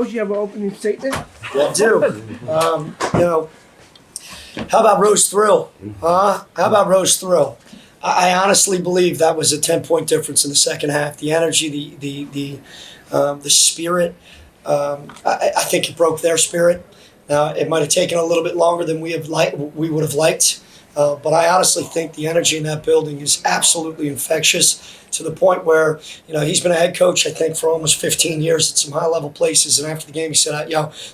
You have an opening statement? I do. How about Rose Thrill? How about Rose Thrill? I honestly believe that was a 10-point difference in the second half. The energy, the spirit. I think it broke their spirit. Now it might have taken a little bit longer than we would have liked. But I honestly think the energy in that building is absolutely infectious, to the point where, he's been a head coach, I think, for almost 15 years at some high-level places. And after the game, he said,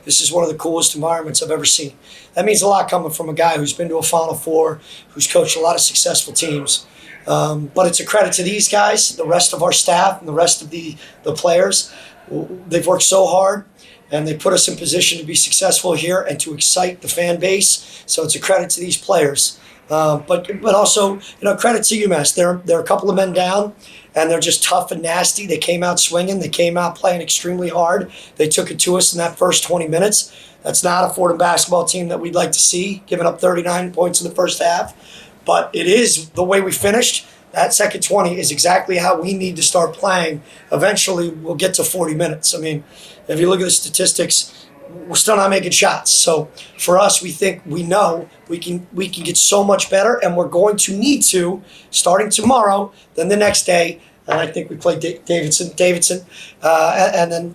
this is one of the coolest environments I've ever seen. That means a lot coming from a guy who's been to a Final Four, who's coached a lot of successful teams. But it's a credit to these guys, the rest of our staff, and the rest of the players. They've worked so hard, and they put us in position to be successful here and to excite the fan base. So it's a credit to these players. But also, credit to UMass. They're a couple of men down, and they're just tough and nasty. They came out swinging. They came out playing extremely hard. They took it to us in that first 20 minutes. That's not a Fordham basketball team that we'd like to see, giving up 39 points in the first half. But it is the way we finished. That second 20 is exactly how we need to start playing. Eventually, we'll get to 40 minutes. I mean, if you look at the statistics, we're still not making shots. So for us, we know we can get so much better, and we're going to need to, starting tomorrow, then the next day. And I think we play Davidson, and then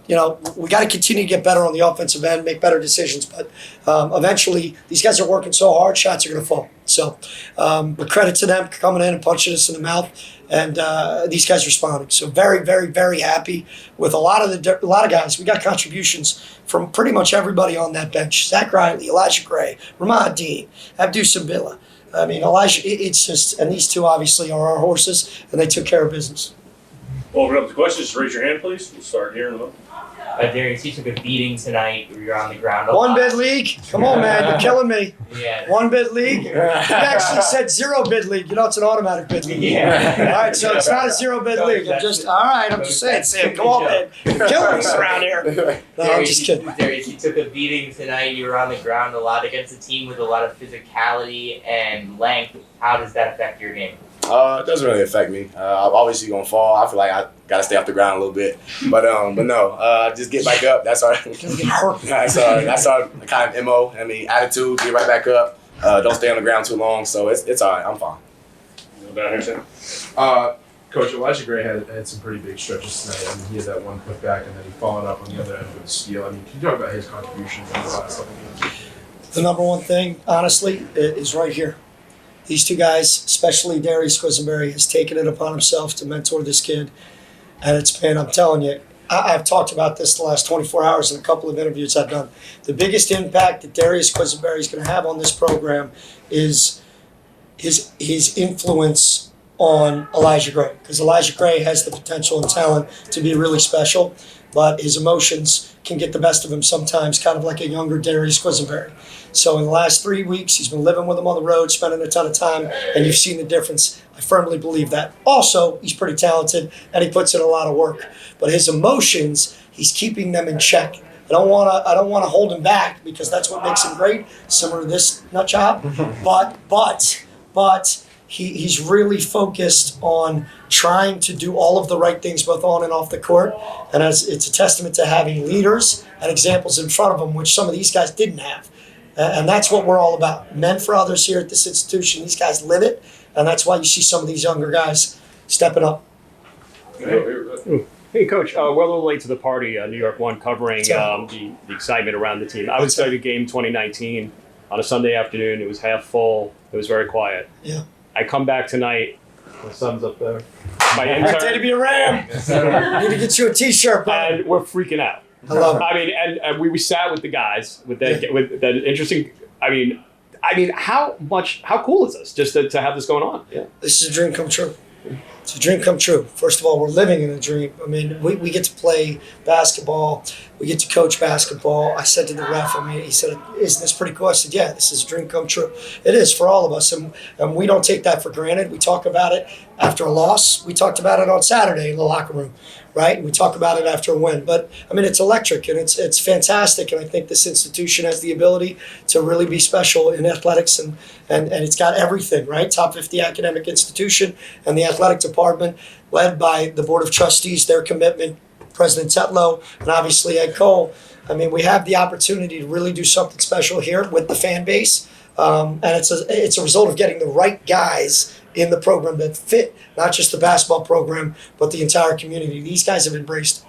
we got to continue to get better on the offensive end, make better decisions. But eventually, these guys are working so hard, shots are going to fall. So, but credit to them coming in and punching us in the mouth, and these guys responding. So very, very, very happy with a lot of guys. We got contributions from pretty much everybody on that bench: Zach Riley, Elijah Gray, Ramad Dean, Abdu Sabila. I mean, Elijah. It's just, and these two obviously are our horses, and they took care of business. We'll open up the questions. Just raise your hand, please. We'll start here in a moment. Darius, you took a beating tonight. You're on the ground. One bid league? Come on, man. You're killing me. Yeah. One bid league? You actually said 0 bid league. It's an automatic bid league. Yeah. All right, so it's not a 0 bid league. I'm just saying, Sam, come on, man. You're killing us around here. No, I'm just kidding. Darius, you took a beating tonight. You were on the ground a lot against a team with a lot of physicality and length. How does that affect your game? It doesn't really affect me. I'm obviously gonna fall. I feel like I gotta stay off the ground a little bit, but no, just get back up. That's our that's our kind of MO. I mean, attitude. Get right back up. Don't stay on the ground too long. So it's all right. I'm fine. Down here, Sam. Coach, Elijah Gray had some pretty big stretches tonight. I mean, he had that one putback, and then he followed up on the other end with a steal. I mean, can you talk about his contributions in the last couple of games? The number one thing, honestly, is right here. These two guys, especially Darius Quisenberry, has taken it upon himself to mentor this kid. And it's been, I'm telling you, I've talked about this the last 24 hours in a couple of interviews I've done. The biggest impact that Darius Quisenberry is going to have on this program is his influence on Elijah Gray. Because Elijah Gray has the potential and talent to be really special, but his emotions can get the best of him sometimes, kind of like a younger Darius Quisenberry. So in the last 3 weeks, he's been living with him on the road, spending a ton of time, and you've seen the difference. I firmly believe that. Also, he's pretty talented, and he puts in a lot of work. But his emotions, he's keeping them in check. I don't want to hold him back, because that's what makes him great, similar to this nut job. But he's really focused on trying to do all of the right things both on and off the court. And it's a testament to having leaders and examples in front of him, which some of these guys didn't have. And that's what we're all about. Men for others here at this institution. These guys live it, and that's why you see some of these younger guys stepping up. Hey, Coach, we're a little late to the party. New York One covering the excitement around the team. I would say the game 2019 on a Sunday afternoon. It was half full. It was very quiet. Yeah. I come back tonight. The sun's up there. My intern. Day to be a Ram. Need to get you a T-shirt, man. And we're freaking out. I love it. I mean, and we sat with the guys with that interesting. I mean, how cool is this just to have this going on? Yeah. This is a dream come true. It's a dream come true. First of all, we're living in a dream. I mean, we get to play basketball. We get to coach basketball. I said to the ref, he said, isn't this pretty cool? I said, yeah, this is a dream come true. It is for all of us. And we don't take that for granted. We talk about it after a loss. We talked about it on Saturday in the locker room, right? And we talk about it after a win. But, it's electric, and it's fantastic. And I think this institution has the ability to really be special in athletics. And it's got everything, right? Top 50 academic institution, and the athletic department led by the Board of Trustees, their commitment President Tetlow, and obviously Ed Cole. I mean, we have the opportunity to really do something special here with the fan base. And it's a result of getting the right guys in the program that fit not just the basketball program, but the entire community. These guys have embraced.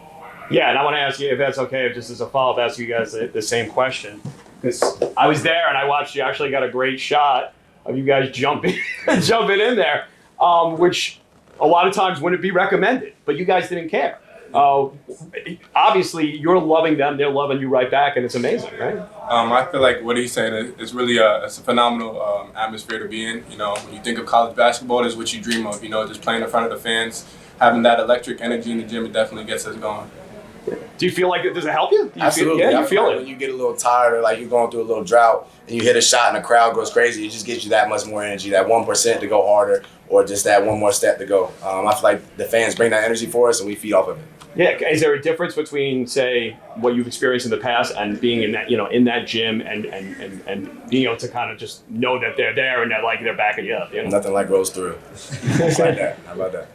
Yeah, and I want to ask you if that's okay, just as a follow-up, ask you guys the same question. Because I was there and I watched you actually got a great shot of you guys jumping in there, which a lot of times wouldn't be recommended, but you guys didn't care. Obviously, you're loving them, they're loving you right back, and it's amazing, right? I feel like what he's saying is really it's a phenomenal atmosphere to be in. You know, when you think of college basketball, it's what you dream of. You know, just playing in front of the fans, having that electric energy in the gym, it definitely gets us going. Do you feel like does it help you? Absolutely. You feel it. When you get a little tired or like you're going through a little drought and you hit a shot and the crowd goes crazy, it just gives you that much more energy, that 1% to go harder or just that one more step to go. I feel like the fans bring that energy for us and we feed off of it. Yeah, is there a difference between, say, what you've experienced in the past and being in that, in that gym and being able to kind of just know that they're there and they're backing you up? Nothing like rolls through. Just like that. How about that?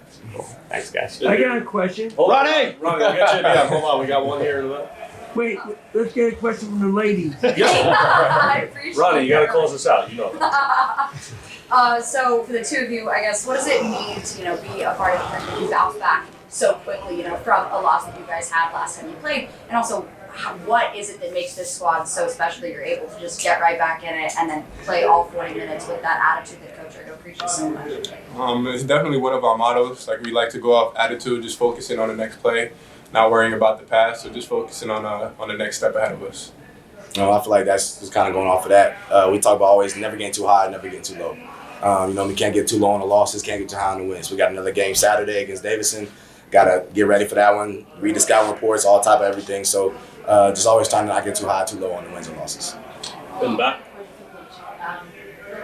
Thanks, guys. I got a question. Ronnie, I'll get you. Yeah, hold on. We got one here in the Wait, let's get a question from the ladies. I appreciate Ronnie, you got to that. close us out. You know that. So for the two of you, I guess, what does it mean to be a part of the tournament and bounce back so quickly, from a loss that you guys had last time you played, and also what is it that makes this squad so special that you're able to just get right back in it and then play all 40 minutes with that attitude that Coach Urgo preaches so much? It's definitely one of our mottos. Like we like to go off attitude, just focusing on the next play, not worrying about the past, so just focusing on the next step ahead of us. I feel like that's just kind of going off of that. We talk about always never getting too high, never getting too low. We can't get too low on the losses, can't get too high on the wins. We got another game Saturday against Davidson. Got to get ready for that one, read the scouting reports, all type of everything. So just always trying to not get too high, too low on the wins and losses. In the back.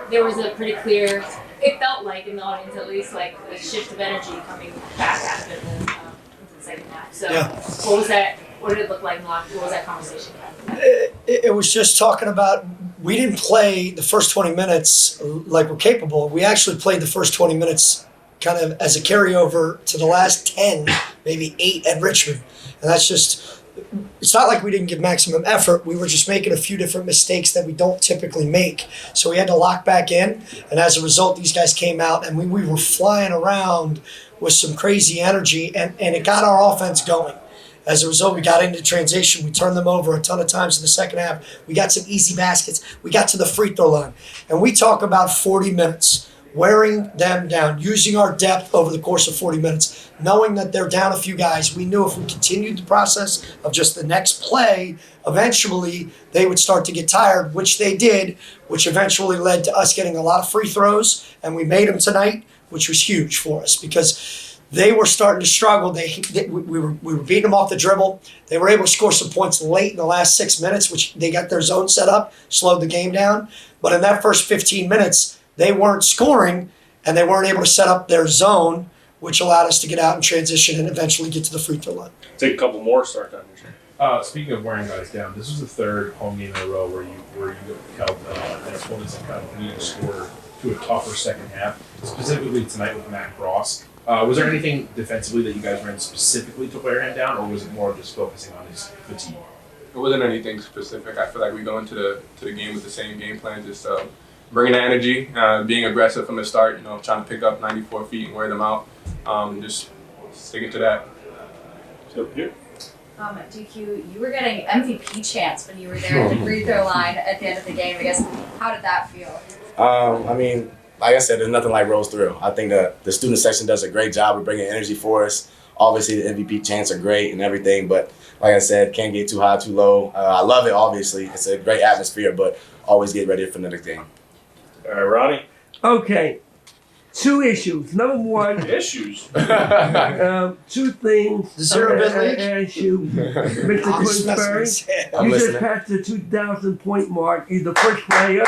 There was a pretty clear, it felt like in the audience at least, like a shift of energy coming back after into the second half. So Yeah. What was that? What did it look like? What was that conversation? It was just talking about, we didn't play the first 20 minutes like we're capable. We actually played the first 20 minutes kind of as a carryover to the last 10, maybe 8 at Richmond. And that's just, it's not like we didn't give maximum effort. We were just making a few different mistakes that we don't typically make. So we had to lock back in. And as a result, these guys came out and we were flying around with some crazy energy and it got our offense going. As a result, we got into transition. We turned them over a ton of times in the second half. We got some easy baskets. We got to the free throw line. And we talk about 40 minutes. Wearing them down, using our depth over the course of 40 minutes, knowing that they're down a few guys. We knew if we continued the process of just the next play, eventually they would start to get tired, which they did, which eventually led to us getting a lot of free throws, and we made them tonight, which was huge for us because they were starting to struggle. We were beating them off the dribble. They were able to score some points late in the last 6 minutes, which they got their zone set up, slowed the game down. But in that first 15 minutes, they weren't scoring, and they weren't able to set up their zone, which allowed us to get out and transition and eventually get to the free throw line. Take a couple more, start time. Speaking of wearing guys down, this was the third home game in a row where you held an opponent's kind of leading scorer to a tougher second half, specifically tonight with Matt Cross. Was there anything defensively that you guys ran specifically to wear him down, or was it more just focusing on his fatigue? It wasn't anything specific. I feel like we go into the game with the same game plan, just bringing the energy, being aggressive from the start, trying to pick up 94 feet and wear them out. Just sticking to that. So here. DQ, you were getting MVP chants when you were there at the free throw line at the end of the game. I guess, how did that feel? Like I said, there's nothing like rolls through. I think the student section does a great job of bringing energy for us. Obviously, the MVP chants are great and everything, but like I said, can't get too high, too low. I love it, obviously. It's a great atmosphere, but always get ready for the next game. All right, Ronnie. Okay, 2 issues. Number 1, Issues. 2 things. The zero bid league? Ask you, Mr. Quisenberry. I'm You just listening. passed the 2,000 point mark. You're the first player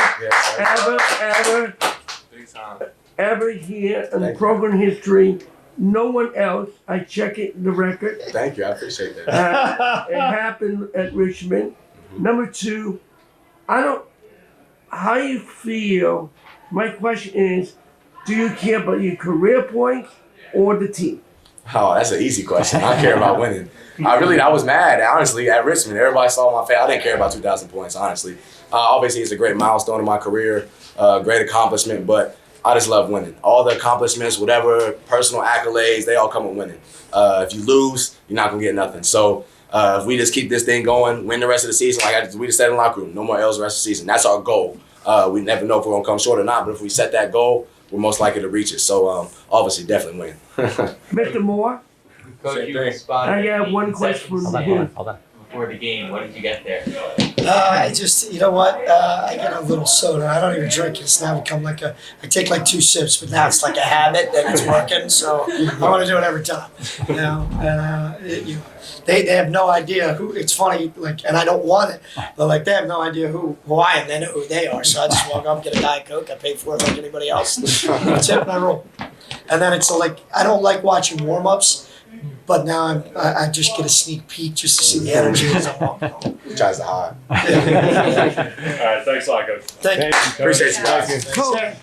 Big time. ever here in Thank you. program history. No one else. I check it, the record. Thank you. I appreciate that. It happened at Richmond. Number 2, how you feel, my question is, do you care about your career points or the team? Oh, that's an easy question. I care about winning. I was mad, honestly, at Richmond. Everybody saw my face. I didn't care about 2,000 points, honestly. Obviously, it's a great milestone in my career, great accomplishment, but I just love winning. All the accomplishments, whatever, personal accolades, they all come with winning. If you lose, you're not going to get nothing. So if we just keep this thing going, win the rest of the season, we just said in the locker room, no more L's the rest of the season. That's our goal. We never know if we're going to come short or not, but if we set that goal, we're most likely to reach it. So obviously, definitely win. Mr. Moore, Coach, you thing. responded I have 8 one question seconds for him. before the game. What did you get there? I just, you know what? I get a little soda. I don't even drink it. It's now become like I take like 2 sips, but now it's like a habit and it's working. So I want to do it every time. You know, and they have no idea who. It's funny, like, and I don't want it, but like they have no idea who I am. They know who they are. So I just walk up, get a Diet Coke. I pay for it like anybody else. That's it, and I roll. And then it's like I don't like watching warm ups. But now I just get a sneak peek just to see the energy as I'm walking home. He tries to hide. All right, thanks a lot, Coach. Thank you. Appreciate you guys. Coach,